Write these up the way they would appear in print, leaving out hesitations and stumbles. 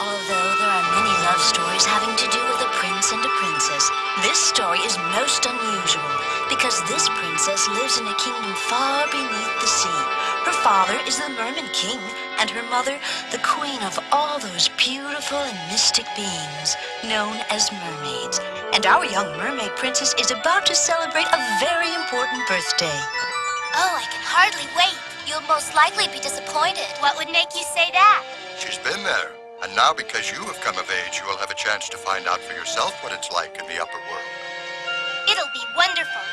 Although there are many love stories having to do with a prince and a princess, this story is most unusual because this princess lives in a kingdom far beneath the sea. Her father is the Mermaid King, and her mother, the queen of all those beautiful and mystic beings known as mermaids. And our young mermaid princess is about to celebrate a very important birthday. Oh, I can hardly wait. You'll most likely be disappointed. What would make you say that? She's been there. And now because you have come of age, you will have a chance to find out for yourself what it's like in the upper world. It'll be wonderful.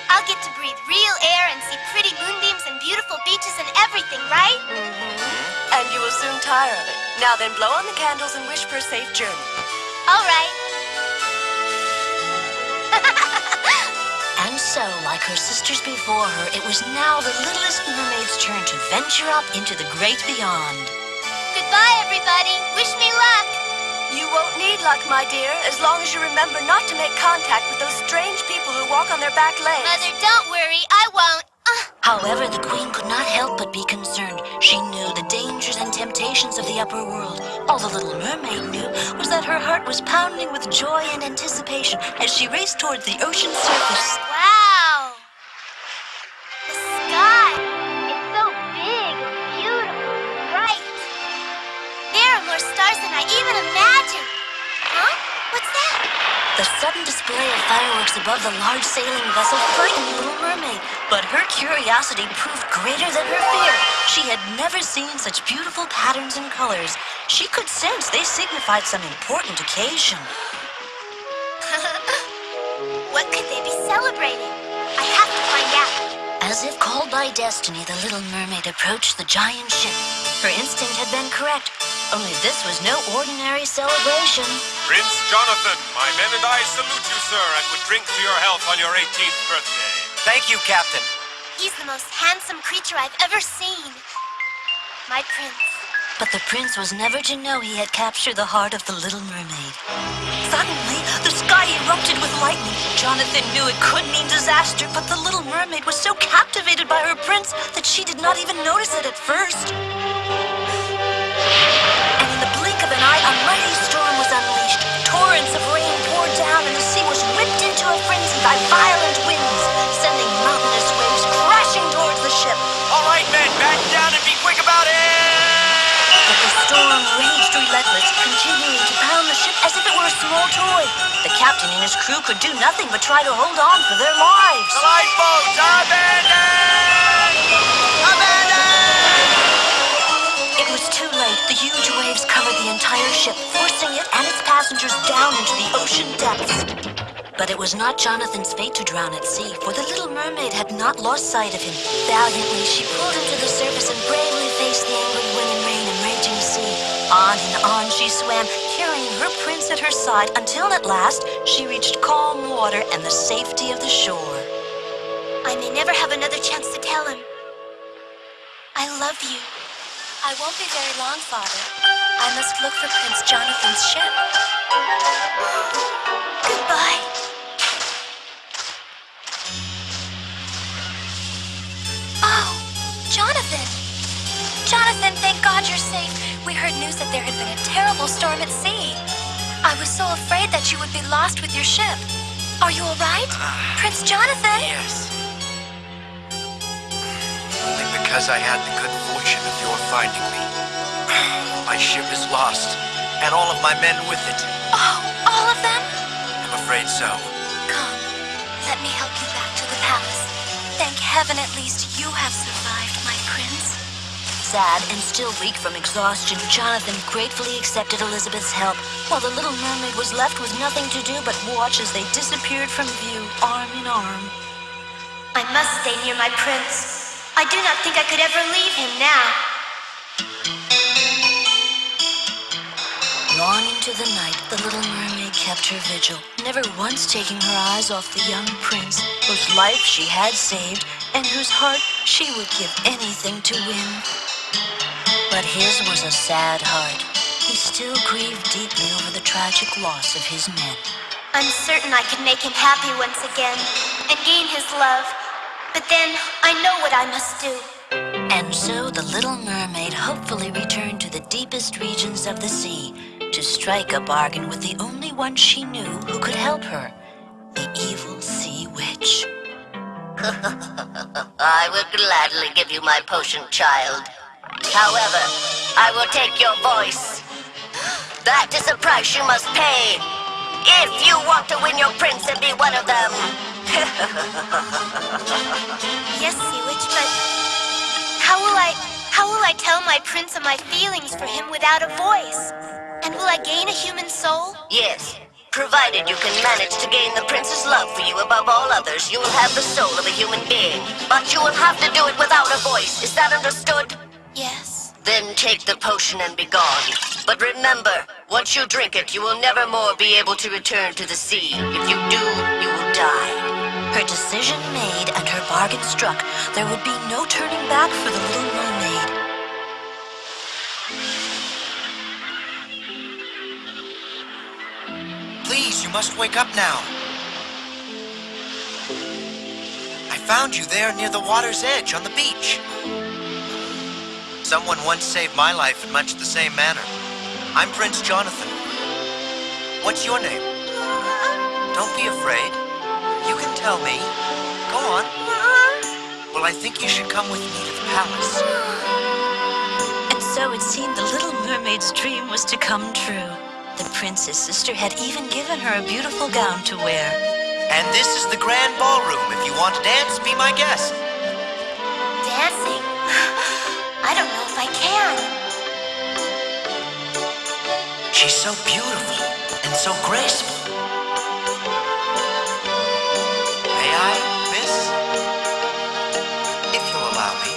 I'll get to breathe real air and see pretty moonbeams and beautiful beaches and everything, right? Mm-hmm. And you will soon tire of it. Now then, blow on the candles and wish for a safe journey. All right. And so, like her sisters before her, it was now the littlest mermaid's turn to venture up into the great beyond. Goodbye, everybody. Wish me luck. You won't need luck, my dear, as long as you remember not to make contact with those strange people who walk on their back legs. Mother, don't worry. I won't. However, the queen could not help but be concerned. She knew the dangers and temptations of the upper world. All the little mermaid knew was that her heart was pounding with joy and anticipation as she raced towards the ocean surface. Wow. The sky. It's so big, beautiful, bright. There are more stars than I even imagined. Huh? What's that? The sudden display of fireworks above the large sailing vessel frightened the little mermaid, but her curiosity proved greater than her fear. She had never seen such beautiful patterns and colors. She could sense they signified some important occasion. What could they be celebrating? I have to find out. As if called by destiny, the little mermaid approached the giant ship. Her instinct had been correct, only this was no ordinary celebration. Prince Jonathan, my men and I salute you, sir, and would drink to your health on your 18th birthday. Thank you, Captain. He's the most handsome creature I've ever seen. My prince. But the prince was never to know he had captured the heart of the little mermaid. Suddenly, the sky erupted with lightning. Jonathan knew it could mean disaster, but the little mermaid was so captivated by her prince that she did not even notice it at first. And in the blink of an eye, a mighty storm was unleashed. Torrents of rain poured down, and the sea was whipped into a frenzy by violent winds, sending mountainous waves crashing towards the ship. All right, men, back down and be quick about it! But the storm raged relentless, continuing to pound the ship as if it were a small toy. The captain and his crew could do nothing but try to hold on for their lives. The lifeboats, abandon! Abandon! It was too late. The huge waves covered the entire ship, forcing it and its passengers down into the ocean depths. But it was not Jonathan's fate to drown at sea, for the little mermaid had not lost sight of him. Valiantly, she pulled him to the surface and bravely faced the angry wind and rain and raging sea. On and on she swam, carrying her prince at her side, until at last she reached calm water and the safety of the shore. I may never have another chance to tell him. I love you. I won't be very long, Father. I must look for Prince Jonathan's ship. Goodbye. Oh, Jonathan! Jonathan, thank God you're safe. We heard news that there had been a terrible storm at sea. I was so afraid that you would be lost with your ship. Are you all right? Prince Jonathan? Yes. Only because I had the good fortune of your finding me. My ship is lost, and all of my men with it. Oh, all of them? I'm afraid so. Come, let me help you back to the palace. Thank heaven at least you have survived, my prince. Sad and still weak from exhaustion, Jonathan gratefully accepted Elizabeth's help, while the little mermaid was left with nothing to do but watch as they disappeared from view, arm in arm. I must stay near my prince. I do not think I could ever leave him now. Long into the night, the little mermaid kept her vigil, never once taking her eyes off the young prince, whose life she had saved, and whose heart she would give anything to win. But his was a sad heart. He still grieved deeply over the tragic loss of his men. I'm certain I could make him happy once again and gain his love. But then I know what I must do. And so the little mermaid hopefully returned to the deepest regions of the sea, to strike a bargain with the only one she knew who could help her, the evil sea witch. I will gladly give you my potion, child. However, I will take your voice. That is a price you must pay if you want to win your prince and be one of them. Yes, Sea Witch, but how will I tell my prince of my feelings for him without a voice? And will I gain a human soul? Yes, provided you can manage to gain the prince's love for you above all others, you will have the soul of a human being. But you will have to do it without a voice. Is that understood? Yes. Then take the potion and be gone. But remember, once you drink it, you will never more be able to return to the sea. If you do, you will die. Her decision made and her bargain struck, there would be no turning back for the little mermaid. Please, you must wake up now. I found you there near the water's edge on the beach. Someone once saved my life in much the same manner. I'm Prince Jonathan. What's your name? Don't be afraid. You can tell me. Go on. Well, I think you should come with me to the palace. And so it seemed the little mermaid's dream was to come true. The prince's sister had even given her a beautiful gown to wear. And this is the grand ballroom. If you want to dance, be my guest. Dancing? I don't know if I can. She's so beautiful and so graceful. May I, miss? If you'll allow me.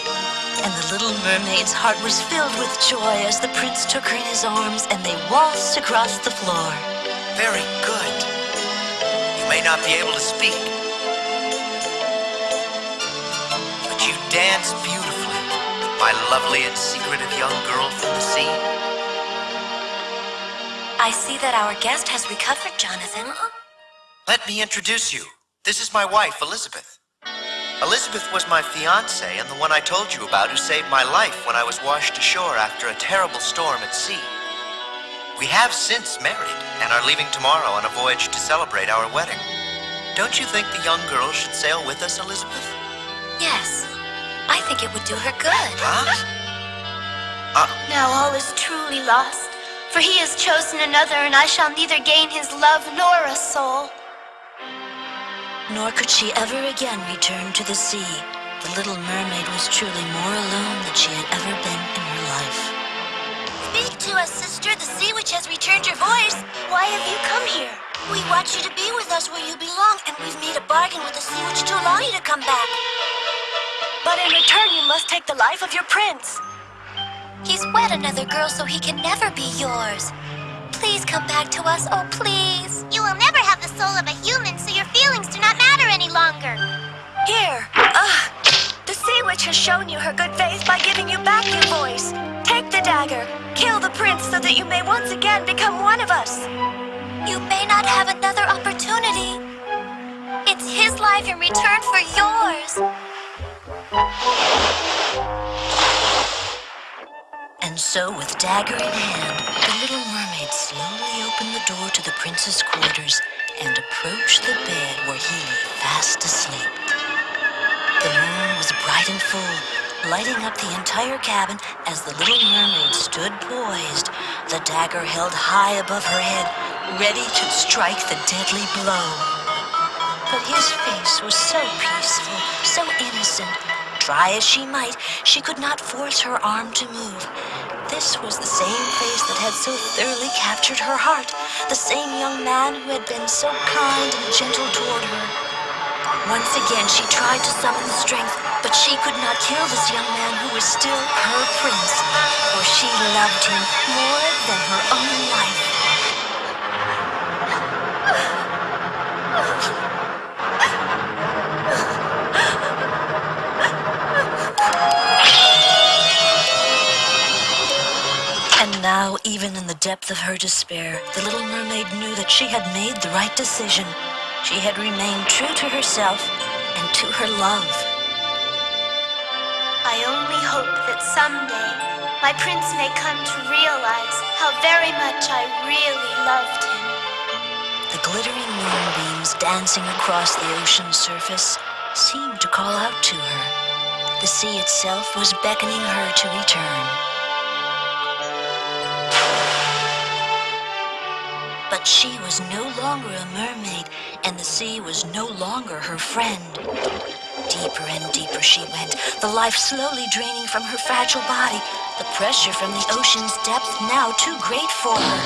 And the little mermaid's heart was filled with joy as the prince took her in his arms and they waltzed across the floor. Very good. You may not be able to speak, but you dance beautifully, my lovely and secretive young girl from the sea. I see that our guest has recovered, Jonathan. Let me introduce you. This is my wife, Elizabeth. Elizabeth was my fiancée and the one I told you about who saved my life when I was washed ashore after a terrible storm at sea. We have since married and are leaving tomorrow on a voyage to celebrate our wedding. Don't you think the young girl should sail with us, Elizabeth? Yes. I think it would do her good. Huh? Now all is truly lost, for he has chosen another, and I shall neither gain his love nor a soul. Nor could she ever again return to the sea. The little mermaid was truly more alone than she had ever been in her life. Speak to us, sister. The sea witch has returned your voice. Why have you come here? We want you to be with us where you belong, and we've made a bargain with the sea witch to allow you to come back. But in return, you must take the life of your prince. He's wed another girl, so he can never be yours. Please come back to us, oh please. You will never have the soul of a human, so your feelings do not matter any longer. Here. The sea witch has shown you her good faith by giving you back your voice. Take the dagger. Kill the prince so that you may once again become one of us. You may not have another opportunity. It's his life in return for yours. And so, with dagger in hand, the little mermaid slowly opened the door to the prince's quarters and approached the bed where he lay fast asleep. The moon was bright and full, lighting up the entire cabin as the little mermaid stood poised, the dagger held high above her head, ready to strike the deadly blow. But his face was so peaceful, so innocent. Try as she might, she could not force her arm to move. This was the same face that had so thoroughly captured her heart, the same young man who had been so kind and gentle toward her. Once again she tried to summon strength, but she could not kill this young man who was still her prince, for she loved him more than her own life. And now, even in the depth of her despair, the little mermaid knew that she had made the right decision. She had remained true to herself and to her love. I only hope that someday my prince may come to realize how very much I really loved him. The glittering moonbeams dancing across the ocean's surface seemed to call out to her. The sea itself was beckoning her to return. But she was no longer a mermaid, and the sea was no longer her friend. Deeper and deeper she went, the life slowly draining from her fragile body, the pressure from the ocean's depth now too great for her.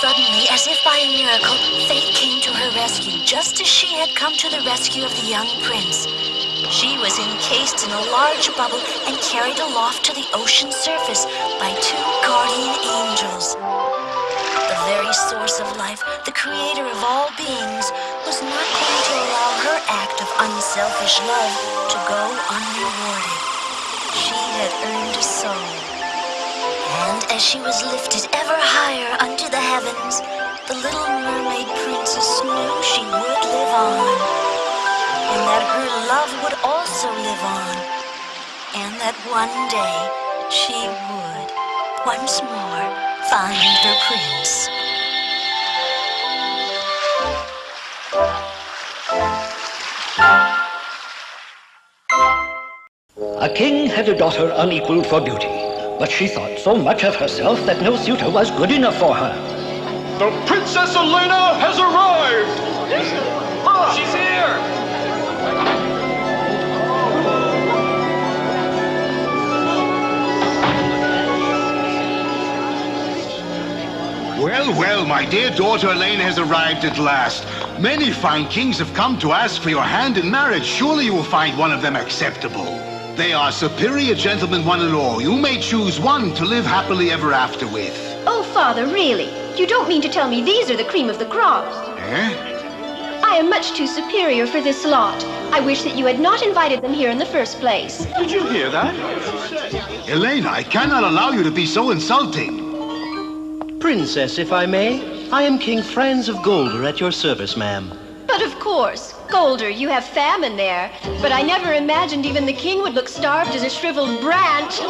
Suddenly, as if by a miracle, fate came to her rescue, just as she had come to the rescue of the young prince. She was encased in a large bubble and carried aloft to the ocean's surface by two guardian angels. The very source of life, the creator of all beings, was not going to allow her act of unselfish love to go unrewarded. She had earned a soul. And as she was lifted ever higher unto the heavens, the little mermaid princess knew she would live on, and that her love would also live on, and that one day she would once more find her prince. A king had a daughter unequaled for beauty, but she thought so much of herself that no suitor was good enough for her. The Princess Elena has arrived! She's here! Well, well, my dear daughter Elena has arrived at last. Many fine kings have come to ask for your hand in marriage. Surely you will find one of them acceptable. They are superior gentlemen, one and all. You may choose one to live happily ever after with. Oh, Father, really? You don't mean to tell me these are the cream of the crop? Eh? I am much too superior for this lot. I wish that you had not invited them here in the first place. Did you hear that? Elena, I cannot allow you to be so insulting. Princess, if I may, I am King Franz of Golder at your service, ma'am. But of course, Golder, you have famine there. But I never imagined even the king would look starved as a shriveled branch.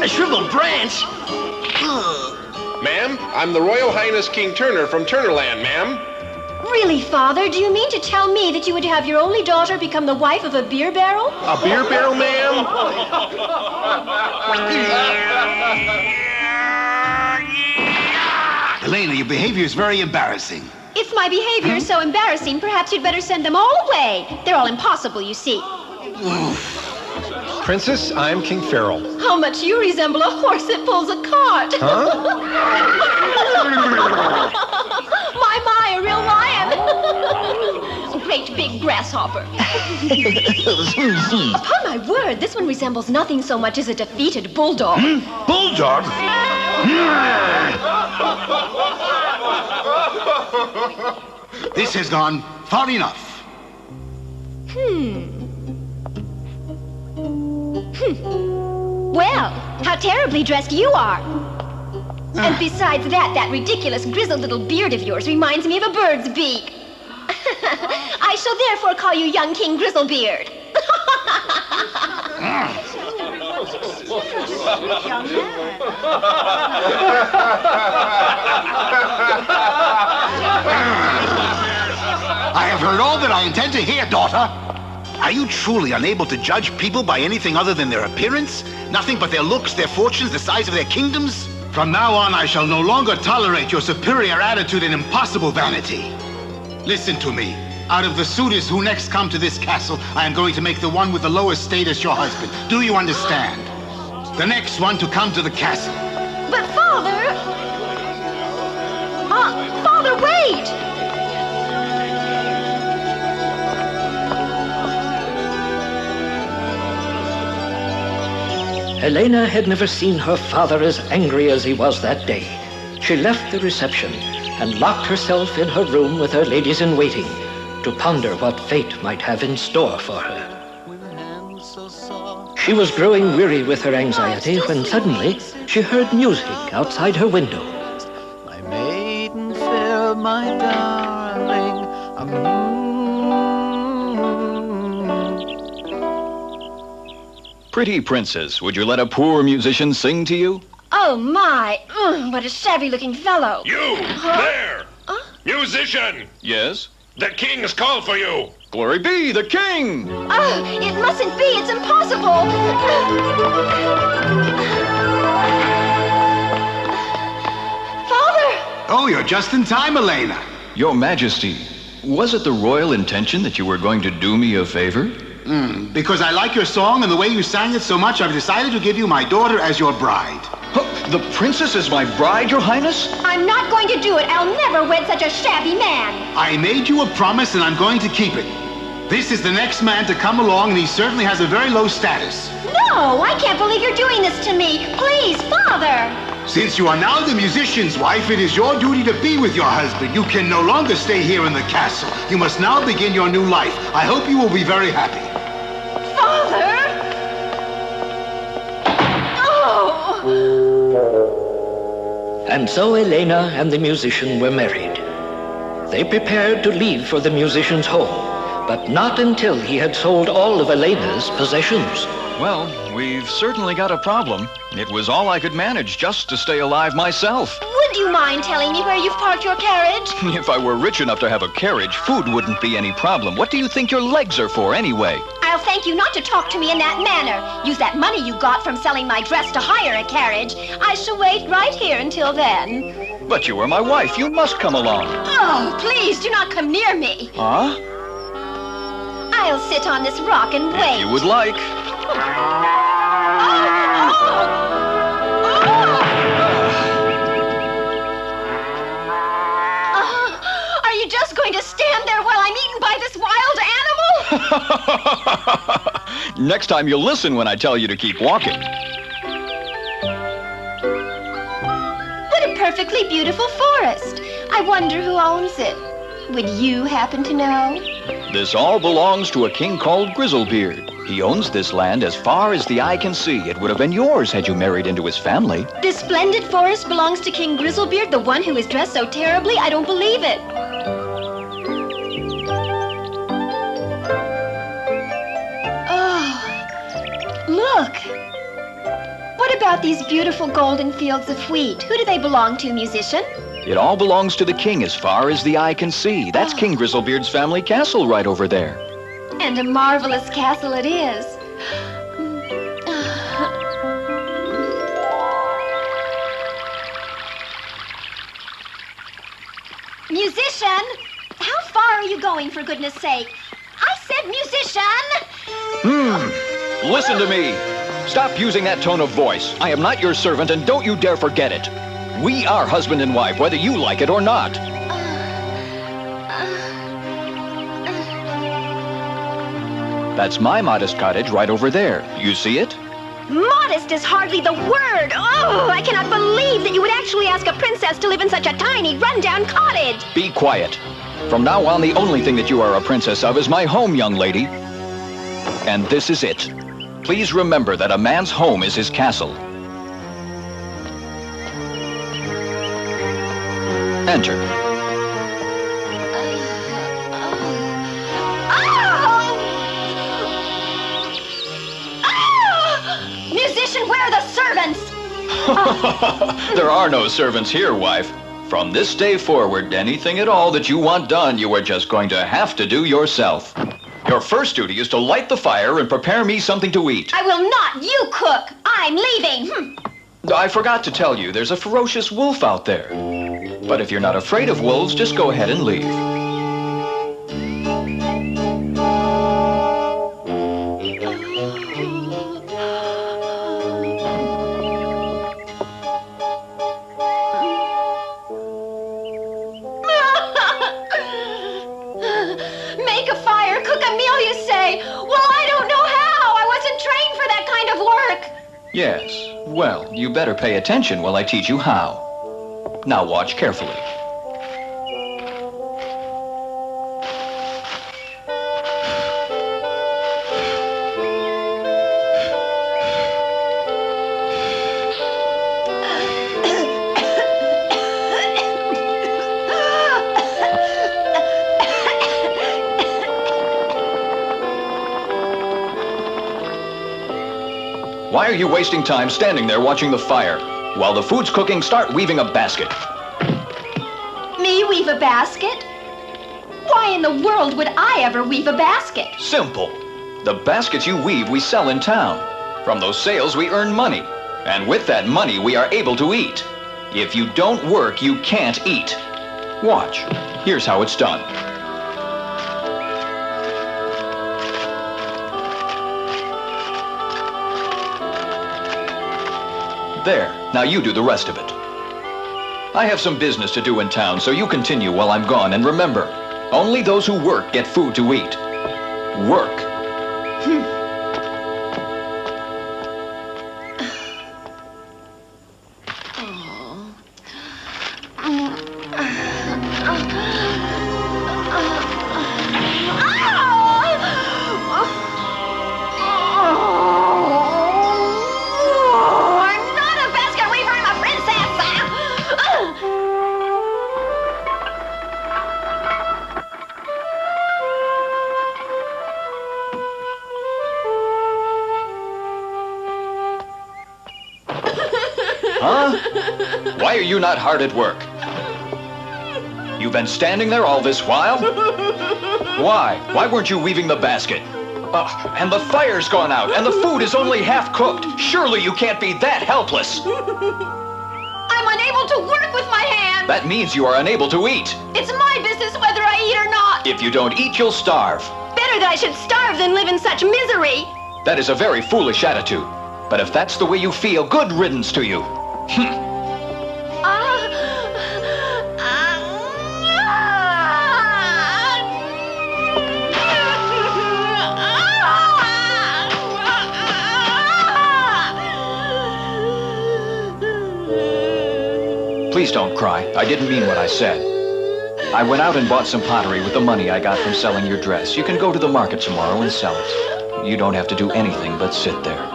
A shriveled branch? Ma'am, I'm the Royal Highness King Turner from Turnerland, ma'am. Really, Father? Do you mean to tell me that you would have your only daughter become the wife of a beer barrel? A beer barrel, ma'am? Elena, your behavior is very embarrassing. If my behavior is so embarrassing, perhaps you'd better send them all away. They're all impossible, you see. Princess, I'm King Farrell. How much you resemble a horse that pulls a cart. Huh? My, a real lion. Great big grasshopper. Upon my word, this one resembles nothing so much as a defeated bulldog. Bulldog? This has gone far enough. Well, how terribly dressed you are. And besides that ridiculous grizzled little beard of yours reminds me of a bird's beak. I shall therefore call you young King Grizzlebeard. I have heard all that I intend to hear, daughter. Are you truly unable to judge people by anything other than their appearance? Nothing but their looks, their fortunes, the size of their kingdoms? From now on, I shall no longer tolerate your superior attitude and impossible vanity. Listen to me. Out of the suitors who next come to this castle, I am going to make the one with the lowest status your husband. Do you understand? The next one to come to the castle. But Father... Father, wait! Helena had never seen her father as angry as he was that day. She left the reception and locked herself in her room with her ladies-in-waiting to ponder what fate might have in store for her. She was growing weary with her anxiety when suddenly she heard music outside her window. My maiden fair, my darling, Pretty princess, would you let a poor musician sing to you? Oh, my. What a shabby-looking fellow. You! There! Musician! Yes? The king has called for you! Glory be, the king! Oh, it mustn't be. It's impossible. Father! Oh, you're just in time, Elena. Your Majesty, was it the royal intention that you were going to do me a favor? Because I like your song and the way you sang it so much, I've decided to give you my daughter as your bride. The princess is my bride, Your Highness? I'm not going to do it. I'll never wed such a shabby man. I made you a promise and I'm going to keep it. This is the next man to come along and he certainly has a very low status. No, I can't believe you're doing this to me. Please, Father. Since you are now the musician's wife, it is your duty to be with your husband. You can no longer stay here in the castle. You must now begin your new life. I hope you will be very happy. Father! Oh! And so Elena and the musician were married. They prepared to leave for the musician's home, but not until he had sold all of Elena's possessions. Well, we've certainly got a problem. It was all I could manage just to stay alive myself. Would you mind telling me where you've parked your carriage? If I were rich enough to have a carriage, food wouldn't be any problem. What do you think your legs are for, anyway? I'll thank you not to talk to me in that manner. Use that money you got from selling my dress to hire a carriage. I shall wait right here until then. But you are my wife. You must come along. Oh, please do not come near me. Huh? I'll sit on this rock and wait. If you would like. Are you just going to stand there while I'm eaten by this wild animal? Next time you'll listen when I tell you to keep walking. What a perfectly beautiful forest. I wonder who owns it. Would you happen to know? This all belongs to a king called Grizzlebeard. He owns this land as far as the eye can see. It would have been yours had you married into his family. This splendid forest belongs to King Grizzlebeard, the one who is dressed so terribly? I don't believe it. Oh, look. What about these beautiful golden fields of wheat? Who do they belong to, musician? It all belongs to the king as far as the eye can see. That's King Grizzlebeard's family castle right over there. And a marvelous castle it is. Musician! How far are you going, for goodness sake? I said musician! Listen to me. Stop using that tone of voice. I am not your servant, and don't you dare forget it. We are husband and wife, whether you like it or not. That's my modest cottage right over there. You see it? Modest is hardly the word. Oh, I cannot believe that you would actually ask a princess to live in such a tiny, run-down cottage. Be quiet. From now on, the only thing that you are a princess of is my home, young lady. And this is it. Please remember that a man's home is his castle. Enter. Musician, where are the servants? There are no servants here, wife. From this day forward, anything at all that you want done, you are just going to have to do yourself. Your first duty is to light the fire and prepare me something to eat. I will not. You cook. I'm leaving. I forgot to tell you, there's a ferocious wolf out there. But if you're not afraid of wolves, just go ahead and leave. Make a fire, cook a meal, you say? Well, I don't know how. I wasn't trained for that kind of work. Yes, well, you better pay attention while I teach you how. Now watch carefully. Why are you wasting time standing there watching the fire? While the food's cooking, start weaving a basket. Me weave a basket? Why in the world would I ever weave a basket? Simple. The baskets you weave, we sell in town. From those sales, we earn money. And with that money, we are able to eat. If you don't work, you can't eat. Watch. Here's how it's done. There. Now you do the rest of it. I have some business to do in town, so you continue while I'm gone. And remember, only those who work get food to eat. Work. Huh? Why are you not hard at work? You've been standing there all this while? Why? Why weren't you weaving the basket? And the fire's gone out, and the food is only half cooked. Surely you can't be that helpless. I'm unable to work with my hands. That means you are unable to eat. It's my business whether I eat or not. If you don't eat, you'll starve. Better that I should starve than live in such misery. That is a very foolish attitude. But if that's the way you feel, good riddance to you. Please don't cry. I didn't mean what I said. I went out and bought some pottery with the money I got from selling your dress. You can go to the market tomorrow and sell it. You don't have to do anything but sit there.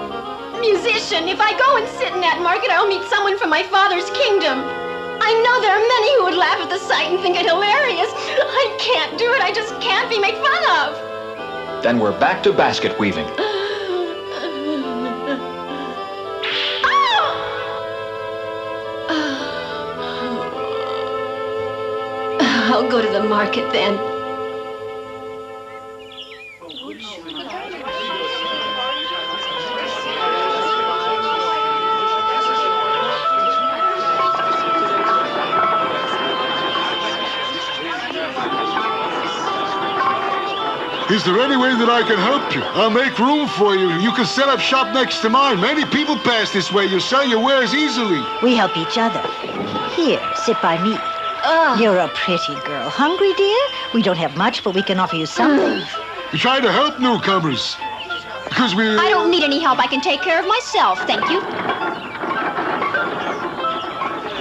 Musician, if I go and sit in that market, I'll meet someone from my father's kingdom. I know there are many who would laugh at the sight and think it hilarious. I can't do it. I just can't be made fun of. Then we're back to basket weaving. I'll go to the market then. Is there any way that I can help you? I'll make room for you. You can set up shop next to mine. Many people pass this way. You sell your wares easily. We help each other. Here, sit by me. You're a pretty girl. Hungry, dear? We don't have much, but we can offer you something. We try to help newcomers. Because we... I don't need any help. I can take care of myself, thank you.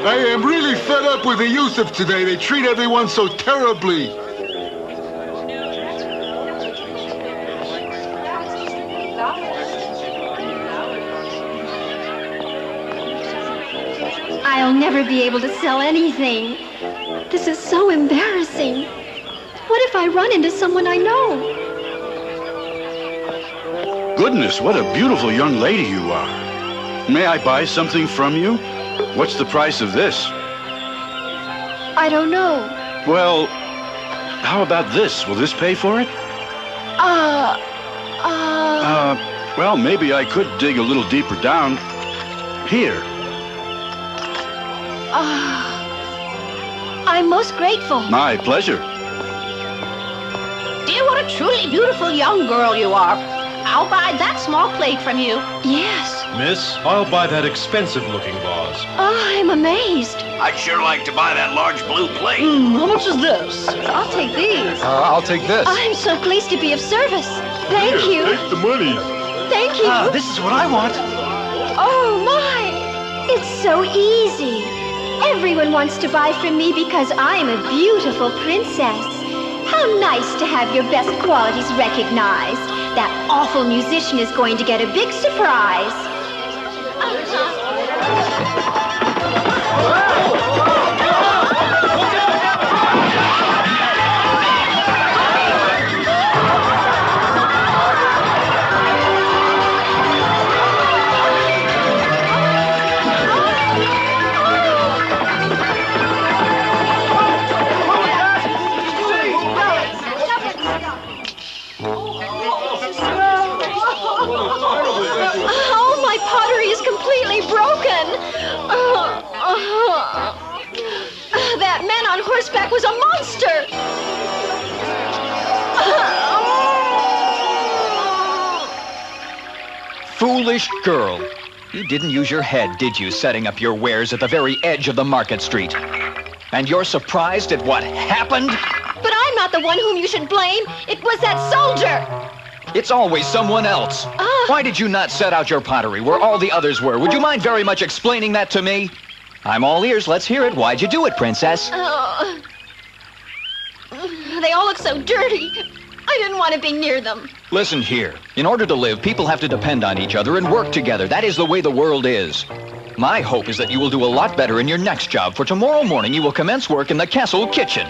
I am really fed up with the youth of today. They treat everyone so terribly. I'll never be able to sell anything. This is so embarrassing. What if I run into someone I know? Goodness, what a beautiful young lady you are. May I buy something from you? What's the price of this? I don't know. Well, how about this? Will this pay for it? Well, maybe I could dig a little deeper down. Here. I'm most grateful. My pleasure. Dear, what a truly beautiful young girl you are. I'll buy that small plate from you. Yes. Miss, I'll buy that expensive-looking vase. Oh, I'm amazed. I'd sure like to buy that large blue plate. How much is this? I'll take these. I'll take this. I'm so pleased to be of service. Thank you. Take the money. Thank you. This is what I want. Oh, my. It's so easy. Everyone wants to buy from me because I'm a beautiful princess. How nice to have your best qualities recognized. That awful musician is going to get a big surprise. horseback was a monster! Foolish girl. You didn't use your head, did you, setting up your wares at the very edge of the market street? And you're surprised at what happened? But I'm not the one whom you should blame. It was that soldier. It's always someone else. Why did you not set out your pottery where all the others were? Would you mind very much explaining that to me? I'm all ears. Let's hear it. Why'd you do it, Princess? They all look so dirty. I didn't want to be near them. Listen here. In order to live, people have to depend on each other and work together. That is the way the world is. My hope is that you will do a lot better in your next job, for tomorrow morning you will commence work in the castle kitchen.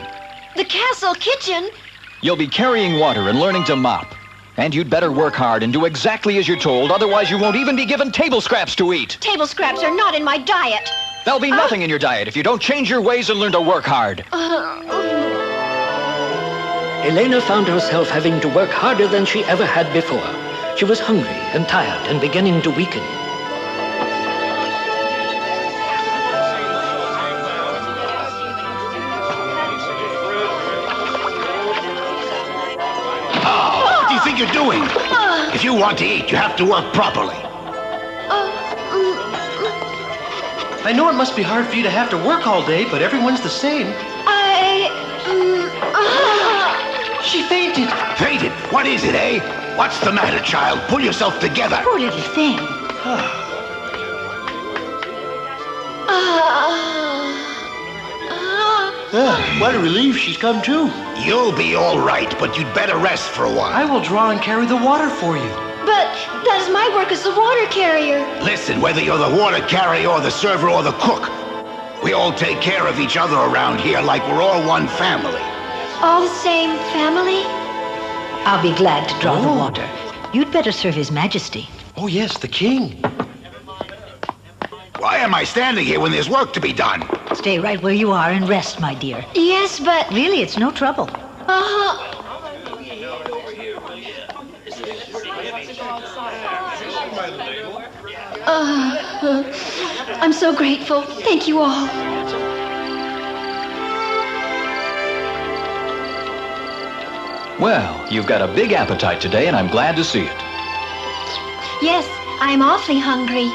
The castle kitchen? You'll be carrying water and learning to mop. And you'd better work hard and do exactly as you're told, otherwise you won't even be given table scraps to eat. Table scraps are not in my diet. There'll be nothing in your diet if you don't change your ways and learn to work hard. Elena found herself having to work harder than she ever had before. She was hungry and tired and beginning to weaken. What do you think you're doing? If you want to eat, you have to work properly. I know it must be hard for you to have to work all day, but everyone's the same. She fainted. Fainted? What is it, eh? What's the matter, child? Pull yourself together. Poor little thing. What a relief she's come to. You'll be all right, but you'd better rest for a while. I will draw and carry the water for you. But that is my work as the water carrier. Listen, whether you're the water carrier or the server or the cook, we all take care of each other around here like we're all one family. All the same family? I'll be glad to draw the water. You'd better serve His Majesty. Oh, yes, the king. Why am I standing here when there's work to be done? Stay right where you are and rest, my dear. Yes, but... Really, it's no trouble. I'm so grateful. Thank you all. Well, you've got a big appetite today, and I'm glad to see it. Yes, I'm awfully hungry.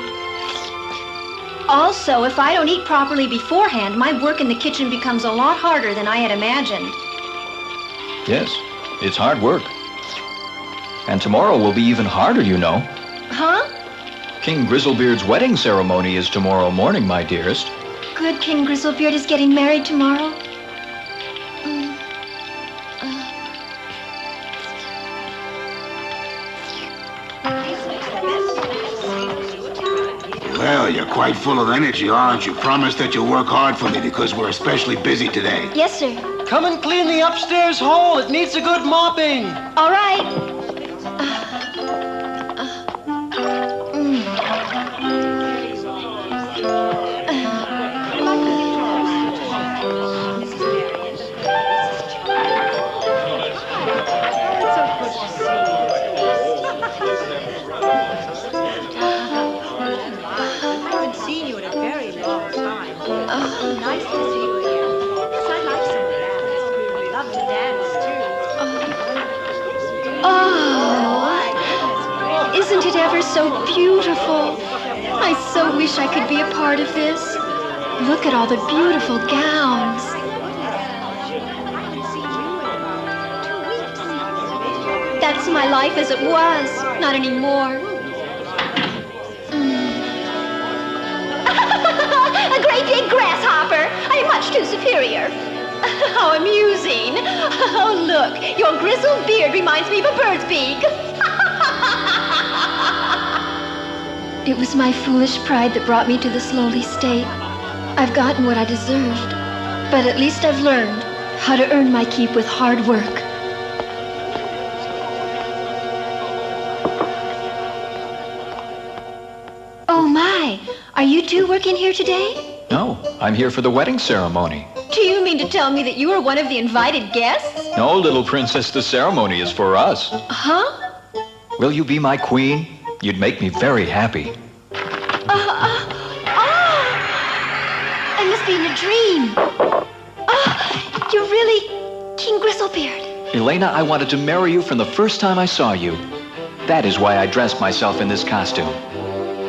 Also, if I don't eat properly beforehand, my work in the kitchen becomes a lot harder than I had imagined. Yes, it's hard work. And tomorrow will be even harder, you know. Huh? King Grizzlebeard's wedding ceremony is tomorrow morning, my dearest. Good King Grizzlebeard is getting married tomorrow. Well, you're quite full of energy, aren't you? Promise that you'll work hard for me because we're especially busy today. Yes, sir. Come and clean the upstairs hall. It needs a good mopping. All right. Nice to see you again. Yes, I'd like some of that. We'd love to dance, too. Oh, isn't it ever so beautiful? I so wish I could be a part of this. Look at all the beautiful gowns. That's my life as it was, not anymore. A great big grasshopper. I'm much too superior. How amusing. Oh, look, your grizzled beard reminds me of a bird's beak. It was my foolish pride that brought me to this lowly state. I've gotten what I deserved, but at least I've learned how to earn my keep with hard work. Oh, my. Are you two working here today? No, I'm here for the wedding ceremony. Do you mean to tell me that you are one of the invited guests? No, little princess, the ceremony is for us. Huh? Will you be my queen? You'd make me very happy. I must be in a dream. really King Grizzlebeard? Elena, I wanted to marry you from the first time I saw you. That is why I dressed myself in this costume.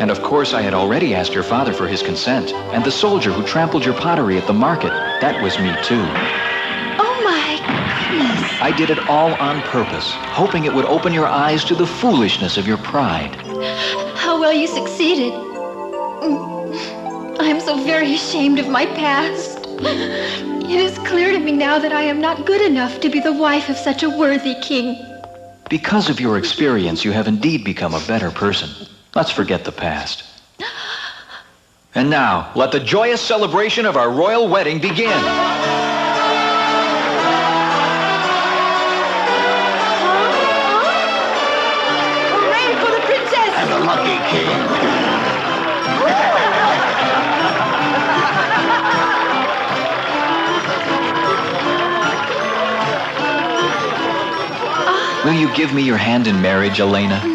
And of course, I had already asked your father for his consent. And the soldier who trampled your pottery at the market, that was me too. Oh my goodness. I did it all on purpose, hoping it would open your eyes to the foolishness of your pride. How well you succeeded. I am so very ashamed of my past. It is clear to me now that I am not good enough to be the wife of such a worthy king. Because of your experience, you have indeed become a better person. Let's forget the past. And now, let the joyous celebration of our royal wedding begin. Hooray for the princess! And the lucky king. Will you give me your hand in marriage, Elena?